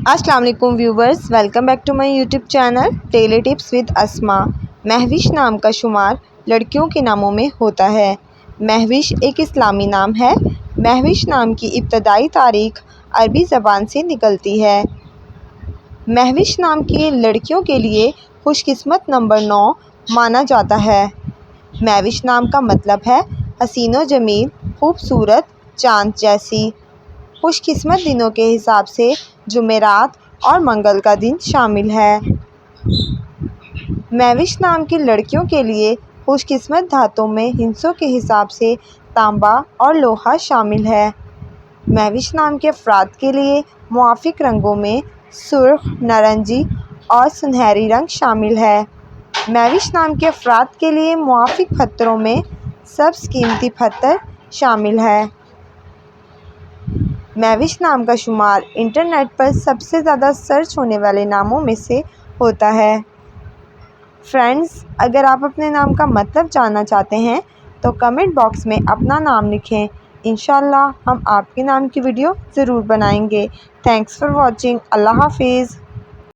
السلام علیکم viewers, welcome back to my YouTube channel daily tips with Asma. Mahwash نام کا شمار لڑکیوں کے ناموں میں ہوتا ہے۔ مہوش ایک اسلامی نام ہے۔ مہوش نام کی ابتدائی تاریخ عربی زبان سے نکلتی ہے۔ مہوش نام کی لڑکیوں کے لیے خوش قسمت نمبر 9 مانا جاتا ہے۔ مہوش نام کا مطلب ہے حسین و جمیل، خوبصورت چاند جیسی۔ خوش قسمت دنوں کے حساب سے جمعرات اور منگل کا دن شامل ہے۔ مہوش نام کی لڑکیوں کے لیے خوش قسمت دھاتوں میں ہندسوں کے حساب سے تانبا اور لوہا شامل ہے۔ مہوش نام کے افراد کے لیے موافق رنگوں میں سرخ، نارنجی اور سنہری رنگ شامل ہے۔ مہوش نام کے افراد کے لیے موافق پتھروں میں سبز قیمتی پتھر شامل ہے۔ مہوش نام کا شمار انٹرنیٹ پر سب سے زیادہ سرچ ہونے والے ناموں میں سے ہوتا ہے۔ فرینڈز، اگر آپ اپنے نام کا مطلب جاننا چاہتے ہیں تو کمنٹ باکس میں اپنا نام لکھیں۔ انشاءاللہ ہم آپ کے نام کی ویڈیو ضرور بنائیں گے۔ Thanks for watching. اللہ حافظ۔